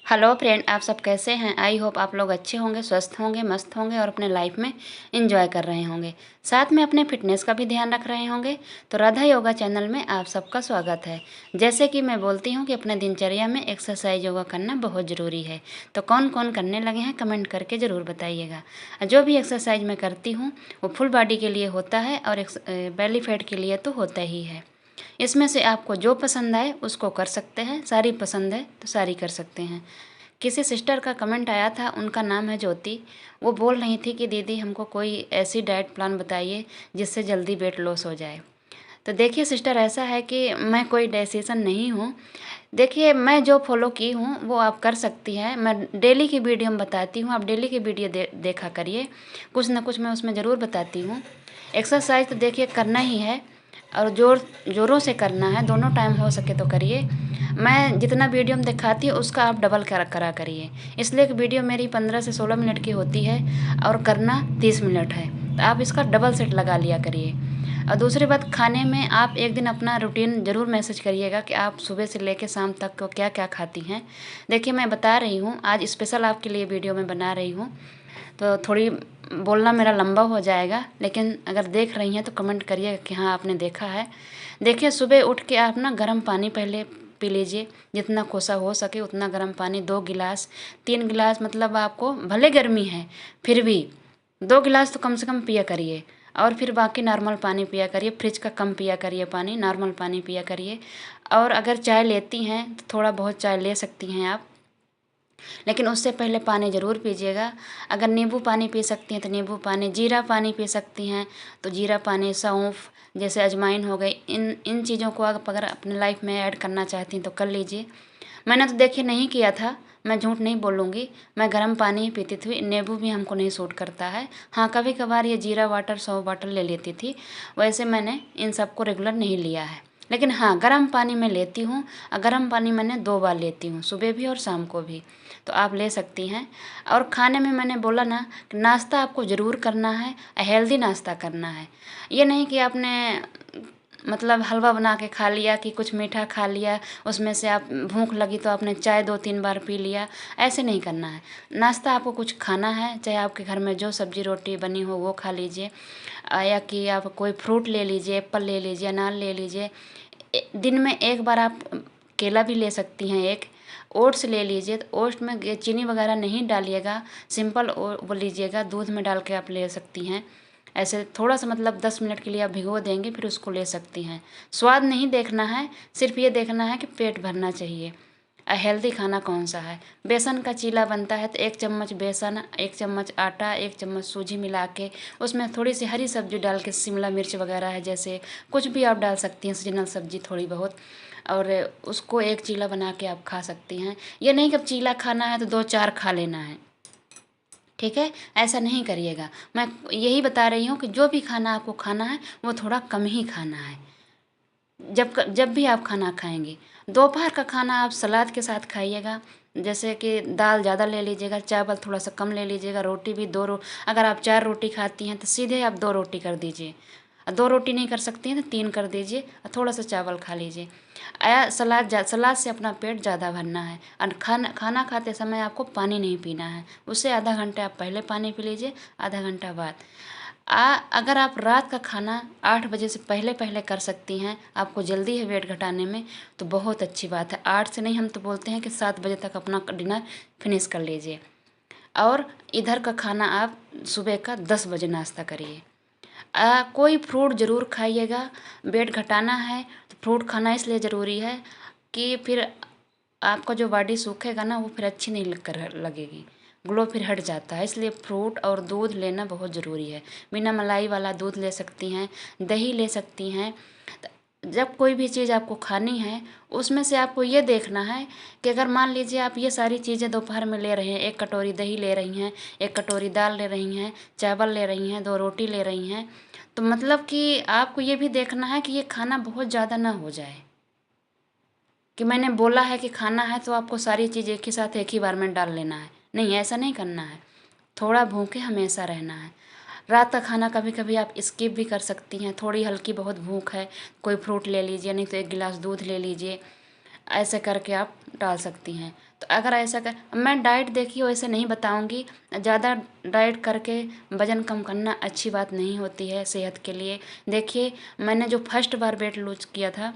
Hello friend, आप सब कैसे हैं। आई होप आप लोग अच्छे होंगे, स्वस्थ होंगे, मस्त होंगे और अपने लाइफ में एंजॉय कर रहे होंगे। साथ में अपने फिटनेस का भी ध्यान रख रहे होंगे। तो राधा योगा चैनल में आप सबका स्वागत है। जैसे कि मैं बोलती हूँ कि अपने दिनचर्या में एक्सरसाइज योगा करना बहुत ज़रूरी है। तो कौन कौन करने लगे हैं कमेंट करके ज़रूर बताइएगा। जो भी एक्सरसाइज मैं करती हूँ वो फुल बॉडी के लिए होता है और बेली फैट के लिए तो होता ही है। इसमें से आपको जो पसंद आए उसको कर सकते हैं, सारी पसंद है तो सारी कर सकते हैं। किसी सिस्टर का कमेंट आया था, उनका नाम है ज्योति। वो बोल रही थी कि दीदी हमको कोई ऐसी डाइट प्लान बताइए जिससे जल्दी वेट लॉस हो जाए। तो देखिए सिस्टर, ऐसा है कि मैं कोई डाइटिशियन नहीं हूँ। देखिए मैं जो फॉलो की हूँ वो आप कर सकती हैं। मैं डेली की वीडियो में बताती हूँ, आप डेली की वीडियो देखा करिए। कुछ ना कुछ मैं उसमें ज़रूर बताती हूँ। एक्सरसाइज तो देखिए करना ही है और ज़ोरों से करना है, दोनों टाइम हो सके तो करिए। मैं जितना वीडियो में दिखाती हूँ उसका आप डबल करा करिए। इसलिए कि वीडियो मेरी 15 से 16 मिनट की होती है और करना 30 मिनट है, तो आप इसका डबल सेट लगा लिया करिए। और दूसरी बात, खाने में आप एक दिन अपना रूटीन ज़रूर मैसेज करिएगा कि आप सुबह से लेकर शाम तक को क्या क्या खाती हैं। देखिए मैं बता रही हूँ, आज स्पेशल आपके लिए वीडियो मैं बना रही हूँ, तो थोड़ी बोलना मेरा लंबा हो जाएगा, लेकिन अगर देख रही हैं तो कमेंट करिएगा कि हाँ आपने देखा है। देखिए सुबह उठ के आप ना गर्म पानी पहले पी लीजिए, जितना कोसा हो सके उतना गर्म पानी, 2 गिलास 3 गिलास, मतलब आपको भले गर्मी है फिर भी 2 गिलास तो कम से कम पिया करिए। और फिर बाकी नॉर्मल पानी पिया करिए, फ्रिज का कम पिया करिए पानी, नॉर्मल पानी पिया करिए। और अगर चाय लेती हैं तो थोड़ा बहुत चाय ले सकती हैं आप, लेकिन उससे पहले पानी ज़रूर पीजिएगा। अगर नींबू पानी पी सकती हैं तो नींबू पानी, जीरा पानी पी सकती हैं तो जीरा पानी, सौंफ जैसे अजवाइन हो गई, इन इन चीज़ों को आप अगर अपने लाइफ में ऐड करना चाहती हैं तो कर लीजिए। मैंने तो देखिए नहीं किया था, मैं झूठ नहीं बोलूँगी। मैं गर्म पानी ही पीती थी, नींबू भी हमको नहीं सूट करता है। हाँ कभी कभार ये जीरा वाटर 100 बॉटल ले लेती थी। वैसे मैंने इन सबको रेगुलर नहीं लिया है, लेकिन हाँ गर्म पानी मैं लेती हूँ। और गर्म पानी मैंने 2 बार लेती हूँ, सुबह भी और शाम को भी, तो आप ले सकती हैं। और खाने में मैंने बोला ना कि नाश्ता आपको ज़रूर करना है, हेल्दी नाश्ता करना है। ये नहीं कि आपने मतलब हलवा बना के खा लिया कि कुछ मीठा खा लिया, उसमें से आप भूख लगी तो आपने चाय 2-3 बार पी लिया। ऐसे नहीं करना है। नाश्ता आपको कुछ खाना है, चाहे आपके घर में जो सब्जी रोटी बनी हो वो खा लीजिए, या कि आप कोई फ्रूट ले लीजिए, एप्पल ले लीजिए, अनार ले लीजिए। दिन में एक बार आप केला भी ले सकती हैं। एक ओट्स ले लीजिए, तो ओट्स में चीनी वगैरह नहीं डालिएगा, सिंपल वो लीजिएगा, दूध में डाल के आप ले सकती हैं। ऐसे थोड़ा सा मतलब 10 मिनट के लिए आप भिगो देंगे, फिर उसको ले सकती हैं। स्वाद नहीं देखना है, सिर्फ ये देखना है कि पेट भरना चाहिए। हेल्दी खाना कौन सा है। बेसन का चीला बनता है तो 1 चम्मच बेसन, 1 चम्मच आटा, 1 चम्मच सूजी मिला के उसमें थोड़ी सी हरी सब्जी डाल के, शिमला मिर्च वगैरह है जैसे, कुछ भी आप डाल सकती हैं, सीजनल सब्जी थोड़ी बहुत, और उसको एक चीला बना के आप खा सकती हैं। ये नहीं कि अब चीला खाना है तो 2-4 खा लेना है, ठीक है, ऐसा नहीं करिएगा। मैं यही बता रही हूँ कि जो भी खाना आपको खाना है वो थोड़ा कम ही खाना है। जब भी आप खाना खाएंगे, दोपहर का खाना आप सलाद के साथ खाइएगा। जैसे कि दाल ज़्यादा ले लीजिएगा, चावल थोड़ा सा कम ले लीजिएगा, रोटी भी अगर आप 4 रोटी खाती हैं तो सीधे आप 2 रोटी कर दीजिए। 2 रोटी नहीं कर सकती हैं तो 3 कर दीजिए और थोड़ा सा चावल खा लीजिए। सलाद से अपना पेट ज़्यादा भरना है। और खाना खाते समय आपको पानी नहीं पीना है, उससे आधा घंटा आप पहले पानी पी लीजिए, आधा घंटा बाद। अगर आप रात का खाना 8 बजे से पहले पहले कर सकती हैं, आपको जल्दी है वेट घटाने में, तो बहुत अच्छी बात है। 8 से नहीं, हम तो बोलते हैं कि 7 बजे तक अपना डिनर फिनिश कर लीजिए। और इधर का खाना आप सुबह का 10 बजे नाश्ता करिए। कोई फ्रूट ज़रूर खाइएगा। वेट घटाना है तो फ्रूट खाना इसलिए ज़रूरी है कि फिर आपका जो बॉडी सूखेगा ना वो फिर अच्छी नहीं लगेगी, ग्लो फिर हट जाता है। इसलिए फ्रूट और दूध लेना बहुत ज़रूरी है। बिना मलाई वाला दूध ले सकती हैं, दही ले सकती हैं। जब कोई भी चीज़ आपको खानी है उसमें से आपको ये देखना है कि अगर मान लीजिए आप ये सारी चीज़ें दोपहर में ले रहे हैं, 1 कटोरी दही ले रही हैं, 1 कटोरी दाल ले रही हैं, चावल ले रही हैं, 2 रोटी ले रही हैं, तो मतलब कि आपको ये भी देखना है कि ये खाना बहुत ज़्यादा ना हो जाए। कि मैंने बोला है कि खाना है तो आपको सारी चीज़ एक ही साथ एक ही बार में डाल लेना है, नहीं ऐसा नहीं करना है। थोड़ा भूखे हमेशा रहना है। रात का खाना कभी कभी आप स्किप भी कर सकती हैं। थोड़ी हल्की बहुत भूख है, कोई फ्रूट ले लीजिए, नहीं तो 1 गिलास दूध ले लीजिए। ऐसे करके आप डाल सकती हैं। तो अगर ऐसा कर, मैं डाइट देखिए वैसे नहीं बताऊंगी। ज़्यादा डाइट करके वज़न कम करना अच्छी बात नहीं होती है सेहत के लिए। देखिए, मैंने जो फर्स्ट बार वेट लूज किया था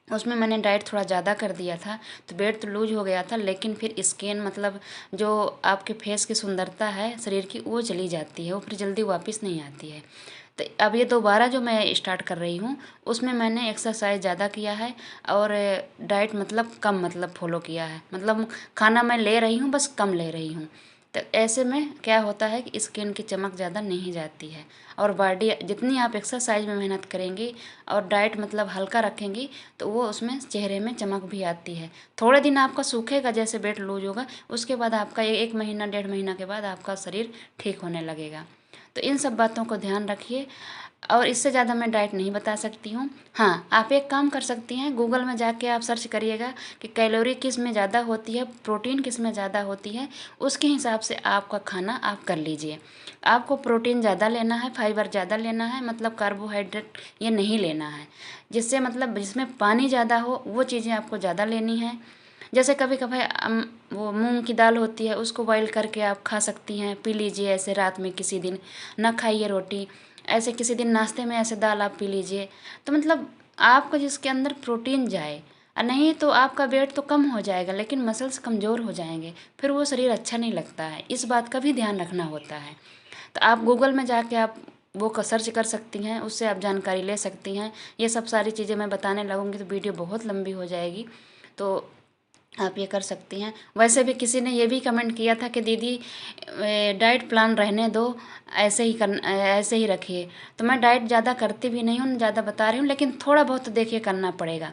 उसमें मैंने डाइट थोड़ा ज़्यादा कर दिया था, तो वेट तो लूज हो गया था, लेकिन फिर स्किन मतलब जो आपके फेस की सुंदरता है शरीर की वो चली जाती है, वो फिर जल्दी वापस नहीं आती है। तो अब ये दोबारा जो मैं स्टार्ट कर रही हूँ उसमें मैंने एक्सरसाइज ज़्यादा किया है और डाइट मतलब कम मतलब फॉलो किया है। मतलब खाना मैं ले रही हूँ, बस कम ले रही हूँ। तो ऐसे में क्या होता है कि स्किन की चमक ज़्यादा नहीं जाती है। और बॉडी जितनी आप एक्सरसाइज में मेहनत करेंगी और डाइट मतलब हल्का रखेंगी तो वो उसमें चेहरे में चमक भी आती है। थोड़े दिन आपका सूखेगा जैसे वेट लूज होगा, उसके बाद आपका 1 महीना 1.5 महीना के बाद आपका शरीर ठीक होने लगेगा। तो इन सब बातों को ध्यान रखिए। और इससे ज़्यादा मैं डाइट नहीं बता सकती हूँ। हाँ, आप एक काम कर सकती हैं, गूगल में जाके आप सर्च करिएगा कि कैलोरी किस में ज़्यादा होती है, प्रोटीन किस में ज़्यादा होती है, उसके हिसाब से आपका खाना आप कर लीजिए। आपको प्रोटीन ज़्यादा लेना है, फाइबर ज़्यादा लेना है, मतलब कार्बोहाइड्रेट ये नहीं लेना है। जिससे मतलब जिसमें पानी ज़्यादा हो वो चीज़ें आपको ज़्यादा लेनी है। जैसे कभी कभी वो मूंग की दाल होती है, उसको बॉईल करके आप खा सकती हैं, पी लीजिए ऐसे रात में किसी दिन। ना खाइए रोटी, ऐसे किसी दिन नाश्ते में ऐसे दाल आप पी लीजिए। तो मतलब आपको जिसके अंदर प्रोटीन जाए, और नहीं तो आपका वेट तो कम हो जाएगा लेकिन मसल्स कमज़ोर हो जाएंगे, फिर वो शरीर अच्छा नहीं लगता है। इस बात का भी ध्यान रखना होता है। तो आप गूगल में जाके आप वो का सर्च कर सकती हैं, उससे आप जानकारी ले सकती हैं। ये सब सारी चीज़ें मैं बताने लगूंगी तो वीडियो बहुत लंबी हो जाएगी। तो आप ये कर सकती हैं। वैसे भी किसी ने ये भी कमेंट किया था कि दीदी डाइट प्लान रहने दो, ऐसे ही रखिए। तो मैं डाइट ज़्यादा करती भी नहीं हूँ, ज़्यादा बता रही हूँ, लेकिन थोड़ा बहुत तो देखिए करना पड़ेगा।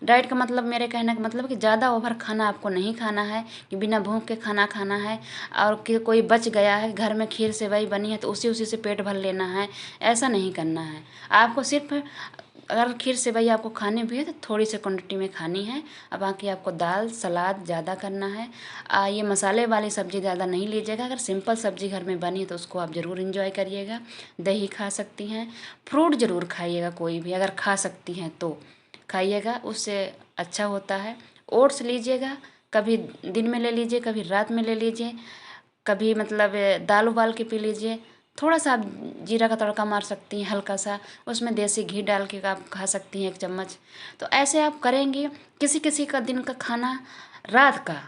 डाइट का मतलब, मेरे कहने का मतलब कि ज़्यादा ओवर खाना आपको नहीं खाना है, कि बिना भूख के खाना खाना है। और कि कोई बच गया है घर में, खीर सेवई बनी है तो उसी उसी से पेट भर लेना है, ऐसा नहीं करना है। आपको सिर्फ अगर खीर सेवई आपको खानी भी है तो थोड़ी सी क्वांटिटी में खानी है। अब बाकी आपको दाल सलाद ज़्यादा करना है। ये मसाले वाली सब्ज़ी ज़्यादा नहीं लीजिएगा। अगर सिंपल सब्ज़ी घर में बनी है तो उसको आप ज़रूर इंजॉय करिएगा। दही खा सकती हैं, फ्रूट ज़रूर खाइएगा, कोई भी अगर खा सकती हैं तो खाइएगा, उससे अच्छा होता है। ओट्स लीजिएगा, कभी दिन में ले लीजिए, कभी रात में ले लीजिए, कभी मतलब दाल उबाल के पी लीजिए। थोड़ा सा आप जीरा का तड़का मार सकती हैं हल्का सा, उसमें देसी घी डाल के आप खा सकती हैं 1 चम्मच। तो ऐसे आप करेंगी। किसी किसी का दिन का खाना रात का,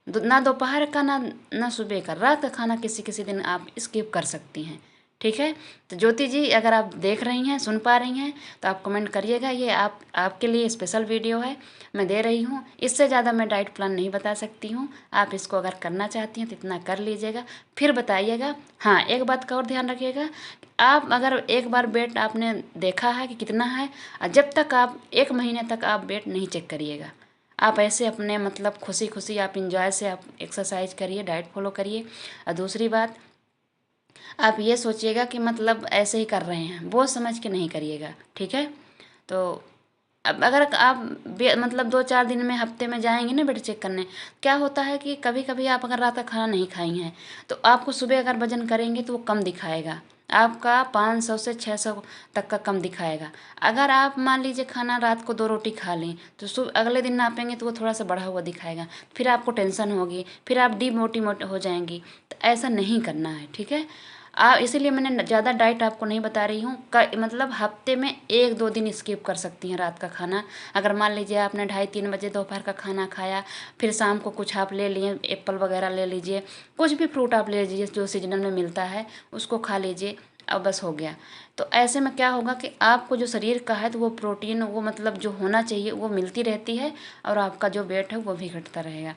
ना दोपहर का ना सुबह का, रात का खाना किसी किसी दिन आप स्किप कर सकती हैं। ठीक है। तो ज्योति जी, अगर आप देख रही हैं, सुन पा रही हैं, तो आप कमेंट करिएगा। ये आपके लिए स्पेशल वीडियो है, मैं दे रही हूँ। इससे ज़्यादा मैं डाइट प्लान नहीं बता सकती हूँ। आप इसको अगर करना चाहती हैं तो इतना कर लीजिएगा, फिर बताइएगा। हाँ, एक बात का और ध्यान रखिएगा, आप अगर एक बार वेट आपने देखा है कि कितना है, जब तक आप 1 महीने तक आप वेट नहीं चेक करिएगा। आप ऐसे अपने मतलब खुशी खुशी आप इंजॉय से आप एक्सरसाइज करिए, डाइट फॉलो करिए। और दूसरी बात, आप ये सोचिएगा कि मतलब ऐसे ही कर रहे हैं, वो समझ के नहीं करिएगा। ठीक है। तो अब अगर आप मतलब 2-4 दिन में, हफ्ते में जाएंगे ना वेट चेक करने, क्या होता है कि कभी कभी आप अगर रात का खाना नहीं खाई हैं तो आपको सुबह अगर वजन करेंगे तो वो कम दिखाएगा। आपका 500 से 600 तक का कम दिखाएगा। अगर आप मान लीजिए खाना रात को 2 रोटी खा लें तो सुबह अगले दिन नापेंगे तो वो थोड़ा सा बढ़ा हुआ दिखाएगा, फिर आपको टेंशन होगी, फिर आप डीमोटिवेट हो जाएंगी। तो ऐसा नहीं करना है। ठीक है। इसीलिए मैंने ज़्यादा डाइट आपको नहीं बता रही हूँ। मतलब हफ्ते में 1-2 दिन स्किप कर सकती हैं रात का खाना। अगर मान लीजिए आपने 2:30-3 बजे दोपहर का खाना खाया, फिर शाम को कुछ आप ले लिए, एप्पल वगैरह ले लीजिए, कुछ भी फ्रूट आप ले लीजिए जो सीजनल में मिलता है, उसको खा लीजिए, अब बस हो गया। तो ऐसे में क्या होगा कि आपको जो शरीर का है तो वो प्रोटीन, वो मतलब जो होना चाहिए वो मिलती रहती है, और आपका जो वेट है वो भी घटता रहेगा।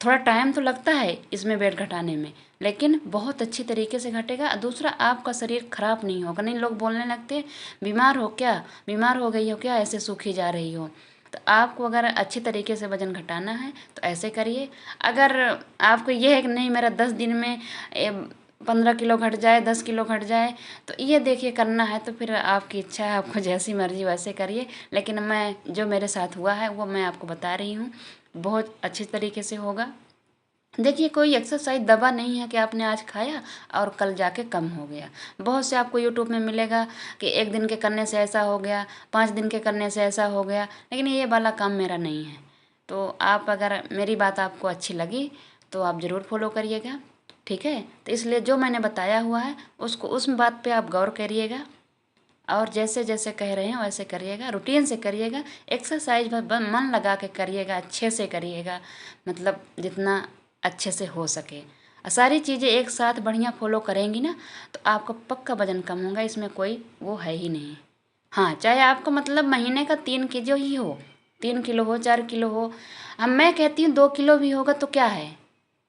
थोड़ा टाइम तो लगता है इसमें वेट घटाने में, लेकिन बहुत अच्छी तरीके से घटेगा। दूसरा, आपका शरीर खराब नहीं होगा। नहीं, लोग बोलने लगते हैं बीमार हो क्या, बीमार हो गई हो क्या, ऐसे सूखी जा रही हो। तो आपको अगर अच्छी तरीके से वजन घटाना है तो ऐसे करिए। अगर आपको ये है कि नहीं मेरा 10 दिन में 15 किलो घट जाए, 10 किलो घट जाए, तो ये देखिए करना है तो फिर आपकी इच्छा है, आपको जैसी मर्जी वैसे करिए। लेकिन मैं जो मेरे साथ हुआ है वो मैं आपको बता रही हूँ, बहुत अच्छी तरीके से होगा। देखिए, कोई एक्सरसाइज दवा नहीं है कि आपने आज खाया और कल जाके कम हो गया। बहुत से आपको यूट्यूब में मिलेगा कि 1 दिन के करने से ऐसा हो गया, 5 दिन के करने से ऐसा हो गया, लेकिन ये वाला काम मेरा नहीं है। तो आप अगर मेरी बात आपको अच्छी लगी तो आप ज़रूर फॉलो करिएगा, ठीक है। तो इसलिए जो मैंने बताया हुआ है उसको उस बात पे आप गौर करिएगा और जैसे जैसे कह रहे हैं वैसे करिएगा, रूटीन से करिएगा, एक्सरसाइज मन लगा के करिएगा, अच्छे से करिएगा, मतलब जितना अच्छे से हो सके। सारी चीज़ें एक साथ बढ़िया फॉलो करेंगी ना तो आपका पक्का वजन कम होगा, इसमें कोई वो है ही नहीं। हाँ, चाहे आपको मतलब महीने का 3 किलो ही हो, 3 किलो हो, 4 किलो हो, अब मैं कहती हूँ 2 किलो भी होगा तो क्या है,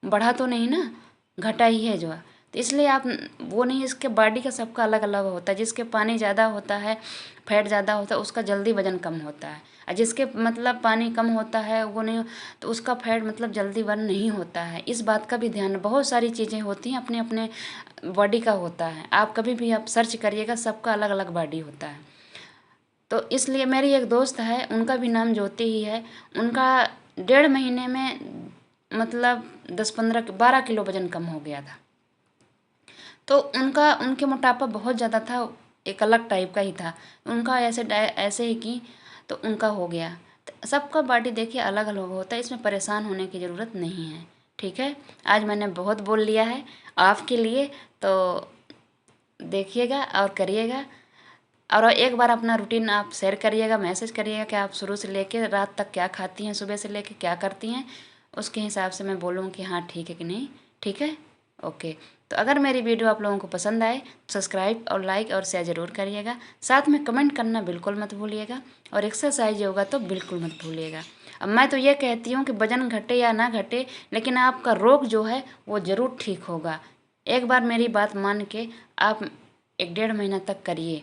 बढ़ा तो नहीं ना, घटा ही है जो। तो इसलिए आप वो नहीं, इसके बॉडी का सबका अलग अलग होता है, जिसके पानी ज़्यादा होता है, फैट ज़्यादा होता है, उसका जल्दी वजन कम होता है, और जिसके मतलब पानी कम होता है वो नहीं, तो उसका फैट मतलब जल्दी बर्न नहीं होता है। इस बात का भी ध्यान, बहुत सारी चीज़ें होती हैं, अपने अपने बॉडी का होता है। आप कभी भी आप सर्च करिएगा, सबका अलग अलग बॉडी होता है। तो इसलिए मेरी एक दोस्त है, उनका भी नाम ज्योति ही है, उनका 1.5 महीने में मतलब 10-15-12 किलो वजन कम हो गया था। तो उनके मोटापा बहुत ज़्यादा था, एक अलग टाइप का ही था उनका, ऐसे ही की तो उनका हो गया। तो सबका बॉडी देखिए अलग अलग होता है, इसमें परेशान होने की ज़रूरत नहीं है, ठीक है। आज मैंने बहुत बोल लिया है आपके लिए, तो देखिएगा और करिएगा। और एक बार अपना रूटीन आप शेयर करिएगा, मैसेज करिएगा कि आप शुरू से लेके रात तक क्या खाती हैं, सुबह से लेके क्या करती हैं, उसके हिसाब से मैं बोलूँ कि हाँ ठीक है कि नहीं, ठीक है। ओके, तो अगर मेरी वीडियो आप लोगों को पसंद आए सब्सक्राइब और लाइक और शेयर ज़रूर करिएगा, साथ में कमेंट करना बिल्कुल मत भूलिएगा, और एक्सरसाइज होगा तो बिल्कुल मत भूलिएगा। अब मैं तो ये कहती हूँ कि वजन घटे या ना घटे, लेकिन आपका रोग जो है वो ज़रूर ठीक होगा। एक बार मेरी बात मान के आप 1-1.5 महीना तक करिए,